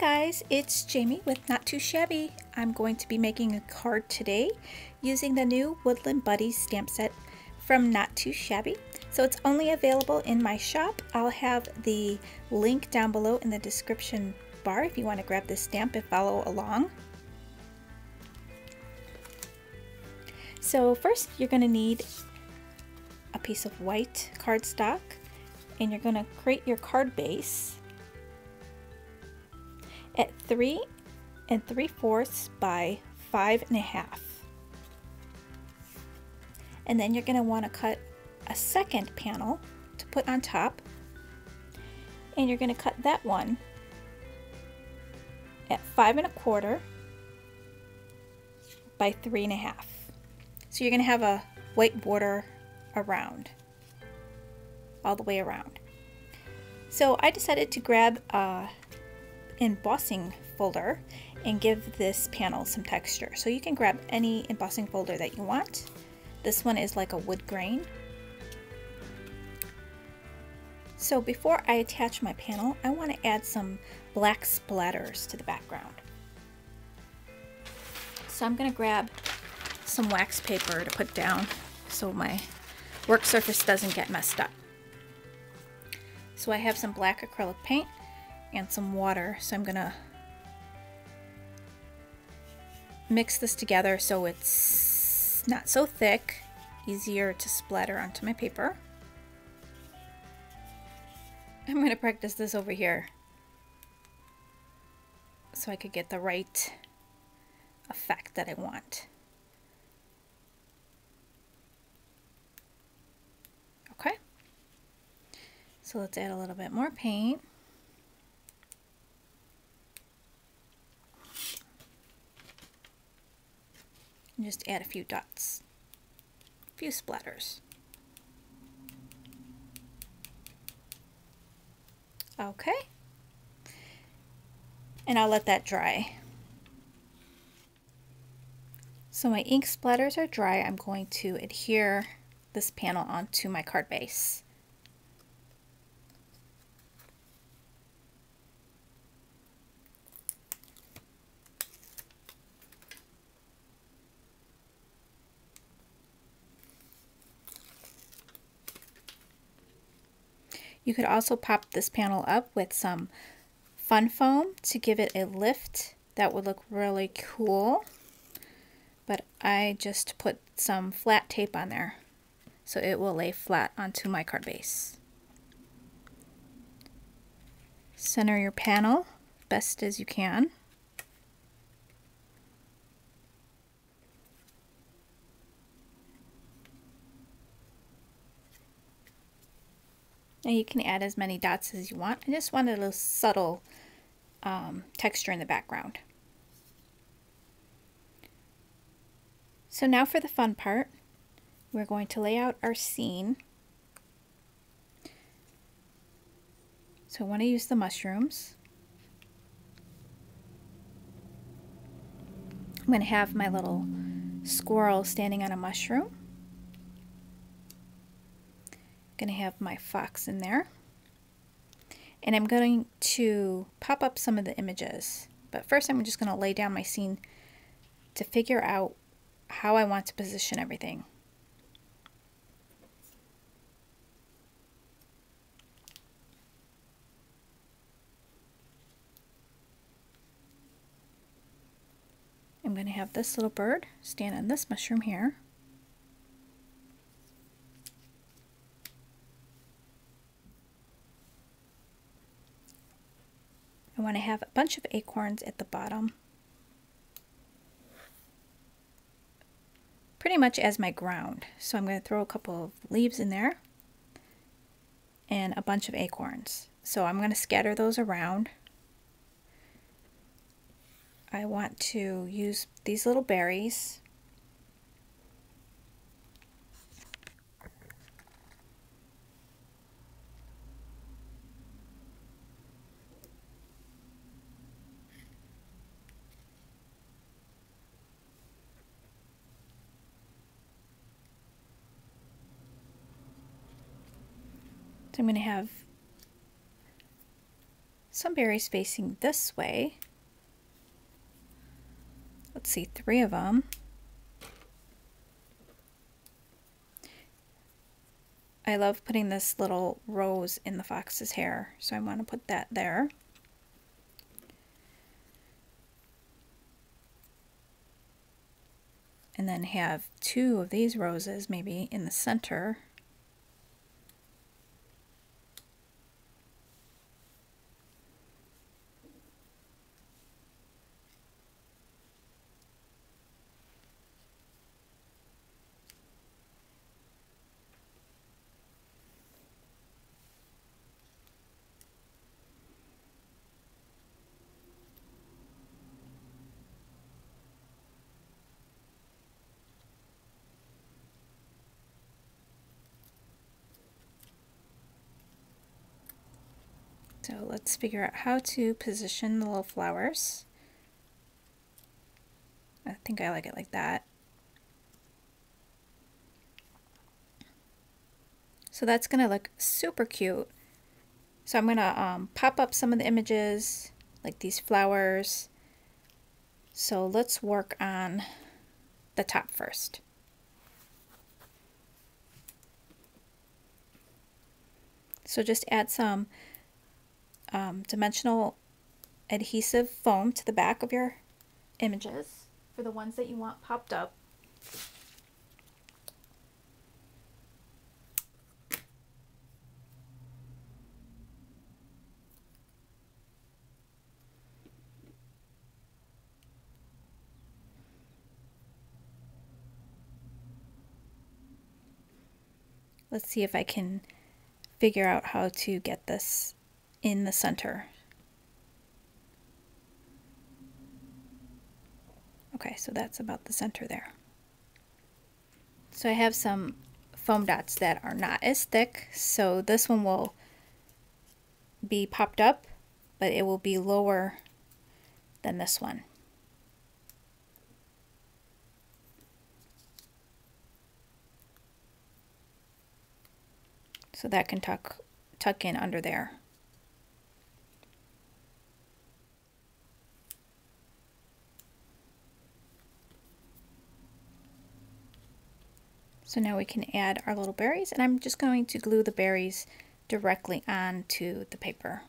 guys, it's Jamie with Not Too Shabby. I'm going to be making a card today using the new Woodland Buddies stamp set from Not Too Shabby. So it's only available in my shop. I'll have the link down below in the description bar if you want to grab this stamp and follow along. So first you're going to need a piece of white cardstock, and you're going to create your card base at 3 3/4 by 5 1/2. And then you're going to want to cut a second panel to put on top, and you're going to cut that one at 5 1/4 by 3 1/2. So you're going to have a white border around, all the way around. So I decided to grab a embossing folder and give this panel some texture. So you can grab any embossing folder that you want. This one is like a wood grain. So before I attach my panel, I want to add some black splatters to the background. So I'm going to grab some wax paper to put down so my work surface doesn't get messed up. So I have some black acrylic paint and some water, so I'm gonna mix this together so it's not so thick, easier to splatter onto my paper. I'm gonna practice this over here so I could get the right effect that I want. Okay, so let's add a little bit more paint. And just add a few dots, a few splatters. Okay, and I'll let that dry. So my ink splatters are dry. I'm going to adhere this panel onto my card base. You could also pop this panel up with some fun foam to give it a lift. That would look really cool. But I just put some flat tape on there so it will lay flat onto my card base. Center your panel best as you can. Now you can add as many dots as you want. I just wanted a little subtle texture in the background. So now for the fun part, we're going to lay out our scene. So I want to use the mushrooms. I'm going to have my little squirrel standing on a mushroom. Going to have my fox in there, and I'm going to pop up some of the images, but first I'm just going to lay down my scene to figure out how I want to position everything. I'm going to have this little bird stand on this mushroom here. I want to have a bunch of acorns at the bottom, pretty much as my ground. So I'm going to throw a couple of leaves in there and a bunch of acorns. So I'm going to scatter those around. I want to use these little berries. So I'm going to have some berries facing this way. Let's see, 3 of them. I love putting this little rose in the fox's hair, so I want to put that there. And then have 2 of these roses maybe in the center. So let's figure out how to position the little flowers. I think I like it like that. So that's gonna look super cute. So I'm gonna pop up some of the images, like these flowers. So let's work on the top first. So just add some dimensional adhesive foam to the back of your images for the ones that you want popped up. Let's see if I can figure out how to get this in the center. Okay, so that's about the center there. So I have some foam dots that are not as thick, so this one will be popped up, but it will be lower than this one. So that can tuck in under there. So now we can add our little berries, and I'm just going to glue the berries directly onto the paper.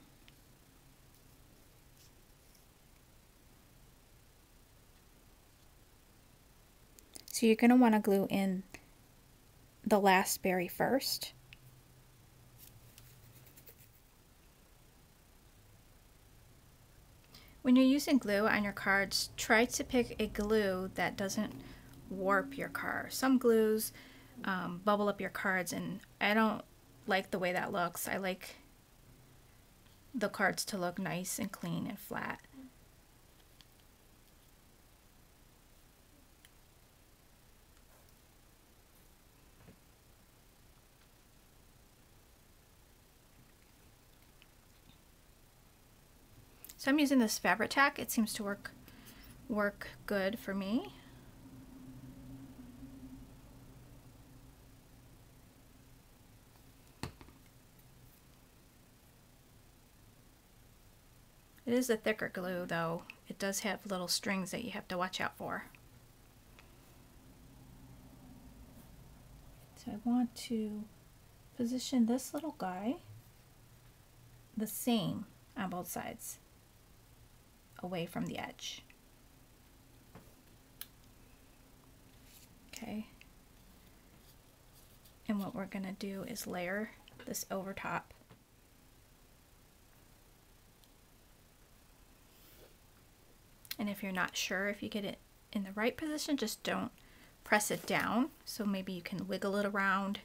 So you're going to want to glue in the last berry first. When you're using glue on your cards, try to pick a glue that doesn't warp your card. Some glues bubble up your cards, and I don't like the way that looks. I like the cards to look nice and clean and flat. So I'm using this fabric tack. It seems to work good for me. It is a thicker glue though. It does have little strings that you have to watch out for. So I want to position this little guy the same on both sides, away from the edge. Okay. And what we're going to do is layer this over top. And if you're not sure if you get it in the right position, just don't press it down. So maybe you can wiggle it around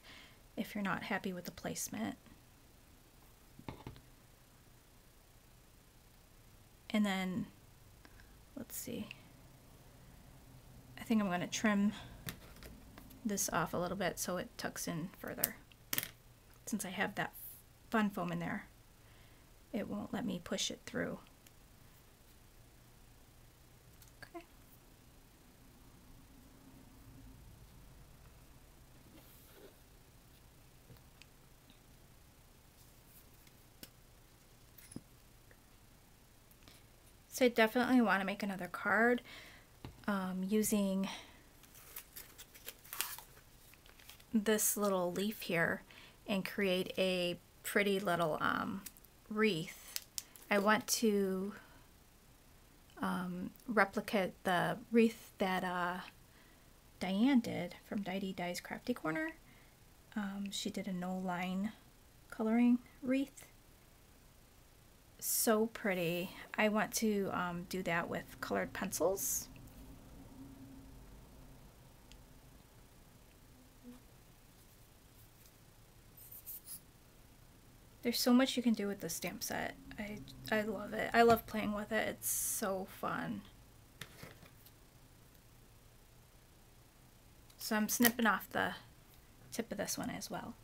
if you're not happy with the placement. And then, let's see, I think I'm going to trim this off a little bit so it tucks in further. Since I have that fun foam in there, it won't let me push it through. Okay. So I definitely want to make another card using this little leaf here and create a pretty little wreath. I want to replicate the wreath that Diane did from Dee Die's Crafty Corner. She did a no line coloring wreath. So pretty. I want to do that with colored pencils. There's so much you can do with the stamp set. I love it. I love playing with it. It's so fun. So I'm snipping off the tip of this one as well.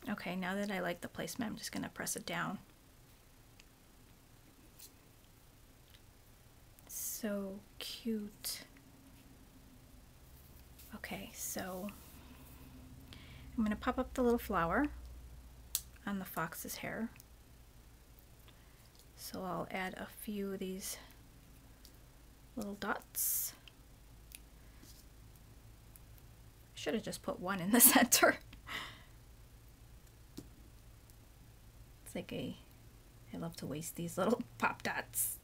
Okay, now that I like the placement, I'm just going to press it down. So cute. Okay, so I'm going to pop up the little flower on the fox's hair. So I'll add a few of these little dots. I should have just put one in the center. It's like I love to waste these little pop dots.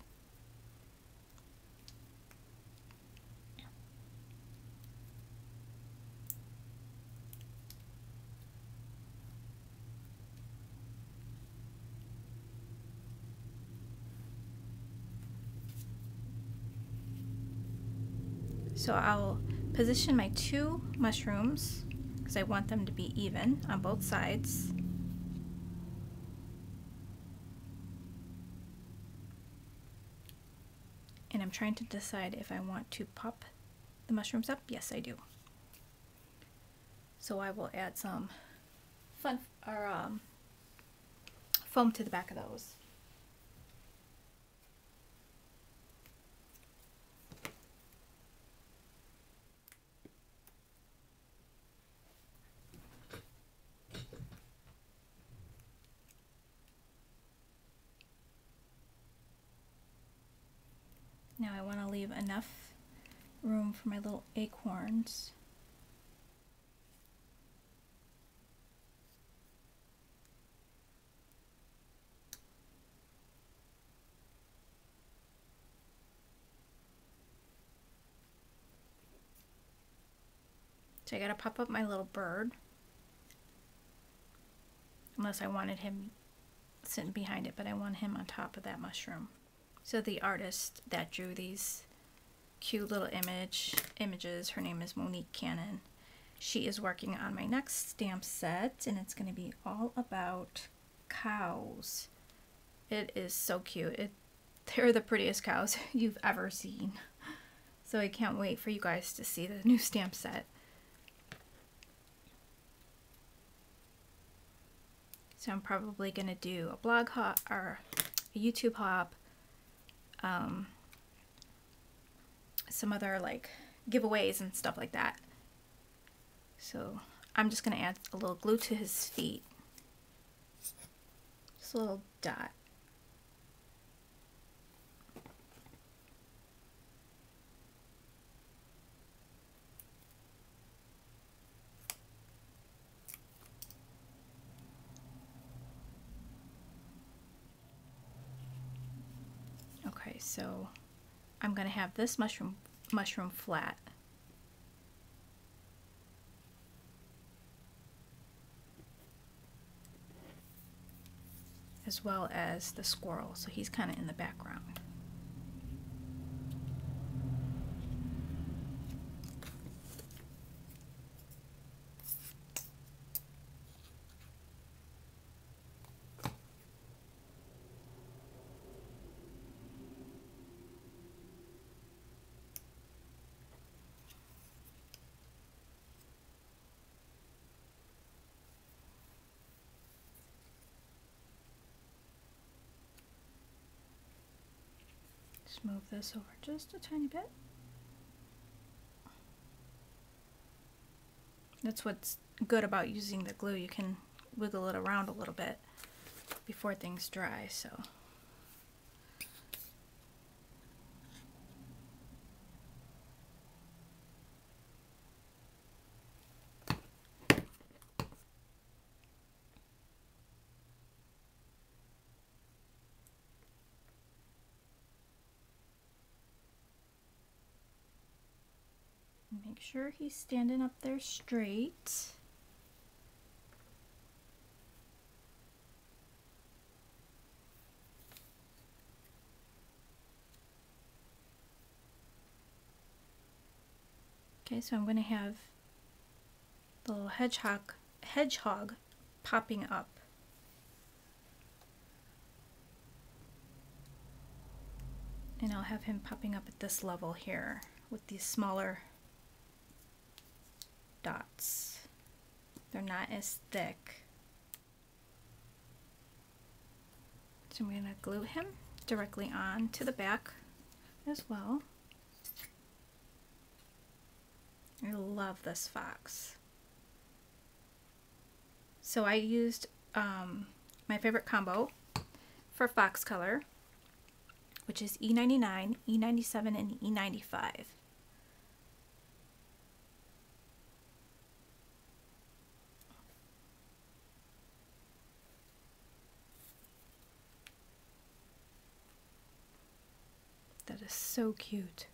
So I'll position my 2 mushrooms because I want them to be even on both sides. And I'm trying to decide if I want to pop the mushrooms up. Yes, I do. So I will add some foam to the back of those. Now I want to leave enough room for my little acorns. So I gotta pop up my little bird. Unless I wanted him sitting behind it, but I want him on top of that mushroom. So the artist that drew these cute little images, her name is Monique Cannon. She is working on my next stamp set, and it's going to be all about cows. It is so cute. They're the prettiest cows you've ever seen. So I can't wait for you guys to see the new stamp set. So I'm probably going to do a blog hop or a YouTube hop. Some other like giveaways and stuff like that. So I'm just going to add a little glue to his feet. Just a little dot. Okay, so I'm going to have this mushroom flat. As well as the squirrel, so he's kind of in the background. Just move this over just a tiny bit. That's what's good about using the glue. You can wiggle it around a little bit before things dry, so. Make sure he's standing up there straight. Okay, so I'm going to have the little hedgehog popping up. And I'll have him popping up at this level here with these smaller dots. They're not as thick. So I'm going to glue him directly on to the back as well. I love this fox. So I used my favorite combo for fox color, which is E99, E97, and E95. That is so cute.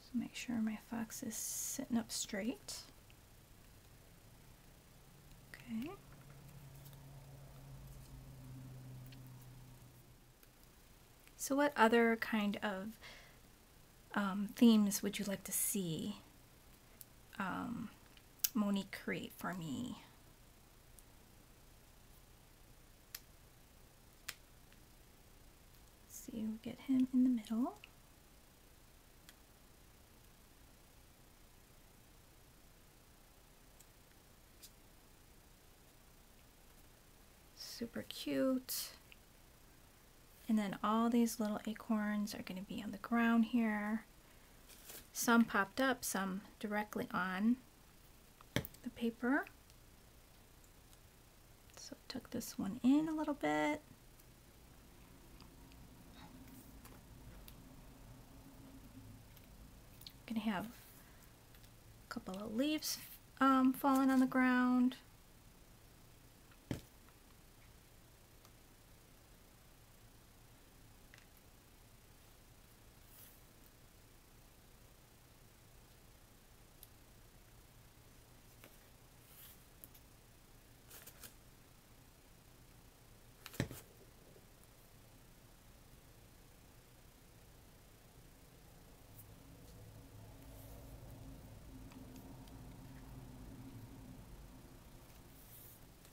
So make sure my fox is sitting up straight. Okay. So what other kind of themes would you like to see Monique create for me? Let's see, we'll get him in the middle. Super cute. And then all these little acorns are going to be on the ground here. Some popped up, some directly on the paper. So tuck this one in a little bit. Gonna have a couple of leaves falling on the ground.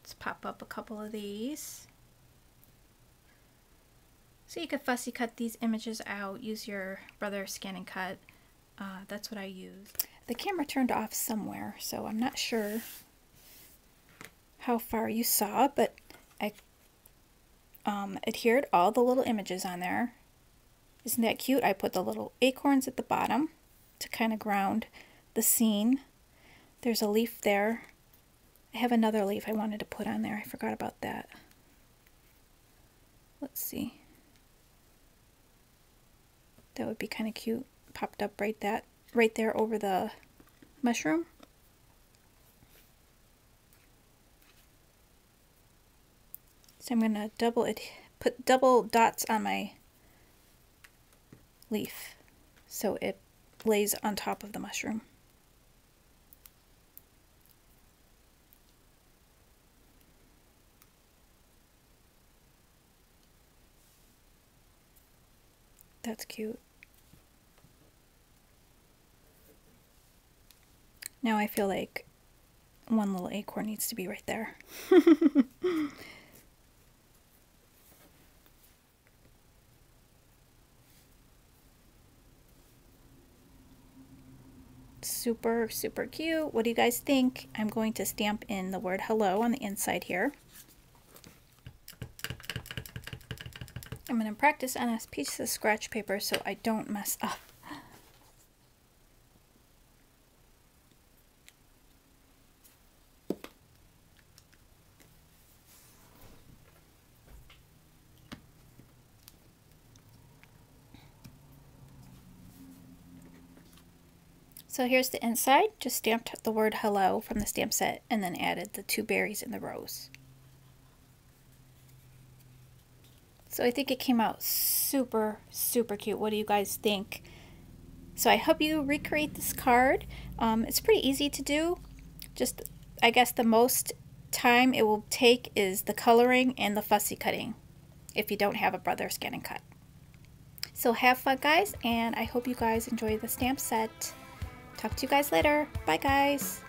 Let's pop up a couple of these. So you could fussy cut these images out, use your Brother Scan and Cut. That's what I used. The camera turned off somewhere, so I'm not sure how far you saw, but I adhered all the little images on there. Isn't that cute? I put the little acorns at the bottom to kind of ground the scene. There's a leaf there. I have another leaf I wanted to put on there. I forgot about that. Let's see. That would be kind of cute. Popped up right there over the mushroom. So I'm gonna put double dots on my leaf so it lays on top of the mushroom. That's cute. Now I feel like one little acorn needs to be right there. Super, super cute. What do you guys think? I'm going to stamp in the word hello on the inside here. I'm going to practice on a piece of scratch paper so I don't mess up. So here's the inside, just stamped the word hello from the stamp set and then added the 2 berries in the rose. So I think it came out super, super cute. What do you guys think? So I hope you recreate this card. It's pretty easy to do. Just, I guess the most time it will take is the coloring and the fussy cutting if you don't have a brother scan and cut. So have fun, guys, and I hope you guys enjoy the stamp set. Talk to you guys later. Bye, guys.